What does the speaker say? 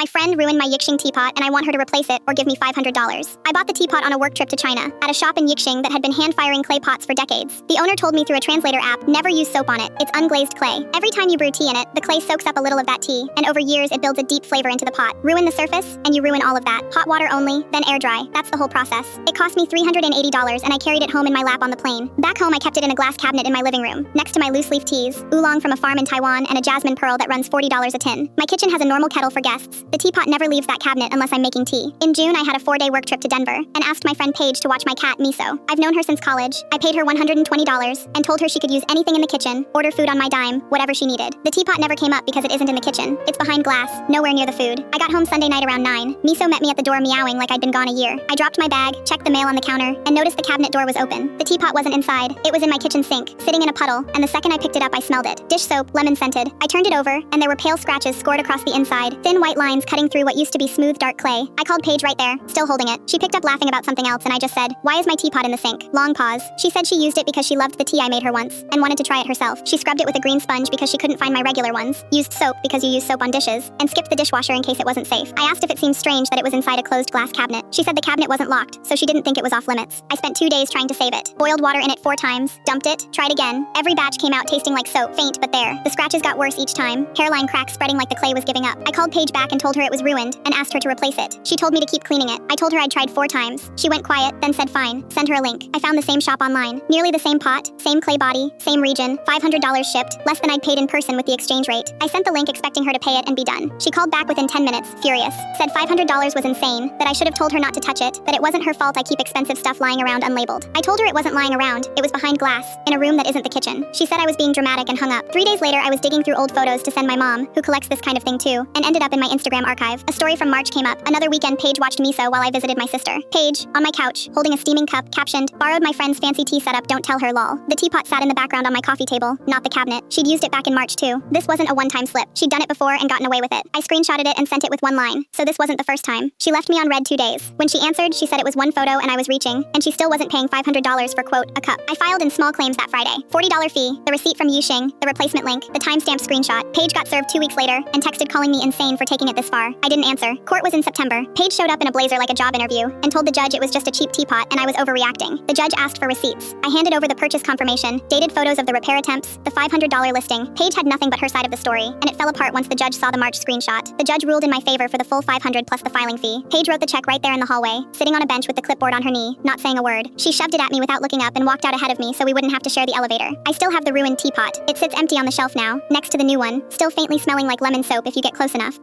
My friend ruined my Yixing teapot and I want her to replace it or give me $500. I bought the teapot on a work trip to China at a shop in Yixing that had been hand-firing clay pots for decades. The owner told me through a translator app, never use soap on it. It's unglazed clay. Every time you brew tea in it, the clay soaks up a little of that tea, and over years it builds a deep flavor into the pot. Ruin the surface, and you ruin all of that. Hot water only, then air dry. That's the whole process. It cost me $380 and I carried it home in my lap on the plane. Back home I kept it in a glass cabinet in my living room, next to my loose leaf teas, oolong from a farm in Taiwan, and a jasmine pearl that runs $40 a tin. My kitchen has a normal kettle for guests. The teapot never leaves that cabinet unless I'm making tea. In June I had a 4-day work trip to Denver, and asked my friend Paige to watch my cat, Miso. I've known her since college. I paid her $120, and told her she could use anything in the kitchen, order food on my dime, whatever she needed. The teapot never came up because it isn't in the kitchen. It's behind glass, nowhere near the food. I got home Sunday night around 9. Miso met me at the door meowing like I'd been gone a year. I dropped my bag, checked the mail on the counter, and noticed the cabinet door was open. The teapot wasn't inside. It was in my kitchen sink, sitting in a puddle, and the second I picked it up I smelled it. Dish soap, lemon scented. I turned it over, and there were pale scratches scored across the inside, thin white lines cutting through what used to be smooth dark clay. I called Paige right there, still holding it. She picked up laughing about something else and I just said, "Why is my teapot in the sink?" Long pause. She said she used it because she loved the tea I made her once, and wanted to try it herself. She scrubbed it with a green sponge because she couldn't find my regular ones, used soap because you use soap on dishes, and skipped the dishwasher in case it wasn't safe. I asked if it seemed strange that it was inside a closed glass cabinet. She said the cabinet wasn't locked, so she didn't think it was off limits. I spent 2 days trying to save it. Boiled water in it 4 times, dumped it, tried again. Every batch came out tasting like soap, faint but there. The scratches got worse each time, hairline cracks spreading like the clay was giving up. I called Paige back and told her it was ruined, and asked her to replace it. She told me to keep cleaning it. I told her I'd tried 4 times. She went quiet, then said fine. Send her a link. I found the same shop online. Nearly the same pot, same clay body, same region, $500 shipped, less than I'd paid in person with the exchange rate. I sent the link expecting her to pay it and be done. She called back within 10 minutes, furious. Said $500 was insane, that I should have told her not to touch it, that it wasn't her fault I keep expensive stuff lying around unlabeled. I told her it wasn't lying around, it was behind glass, in a room that isn't the kitchen. She said I was being dramatic and hung up. 3 days later I was digging through old photos to send my mom, who collects this kind of thing too, and ended up in my Instagram archive. A story from March came up. Another weekend Paige watched Miso while I visited my sister. Paige, on my couch, holding a steaming cup, captioned, "Borrowed my friend's fancy tea setup, don't tell her lol." The teapot sat in the background on my coffee table, not the cabinet. She'd used it back in March too. This wasn't a one-time slip. She'd done it before and gotten away with it. I screenshotted it and sent it with 1 line, so this wasn't the first time. She left me on red 2 days. When she answered, she said it was 1 photo and I was reaching, and she still wasn't paying $500 for quote, a cup. I filed in small claims that Friday. $40 fee, the receipt from Yixing, the replacement link, the timestamp screenshot. Paige got served 2 weeks later and texted calling me insane for taking it this far. I didn't answer. Court was in September. Paige showed up in a blazer like a job interview and told the judge it was just a cheap teapot and I was overreacting. The judge asked for receipts. I handed over the purchase confirmation, dated photos of the repair attempts, the $500 listing. Paige had nothing but her side of the story, and it fell apart once the judge saw the March screenshot. The judge ruled in my favor for the full $500 plus the filing fee. Paige wrote the check right there in the hallway, sitting on a bench with the clipboard on her knee, not saying a word. She shoved it at me without looking up and walked out ahead of me so we wouldn't have to share the elevator. I still have the ruined teapot. It sits empty on the shelf now, next to the new one, still faintly smelling like lemon soap if you get close enough.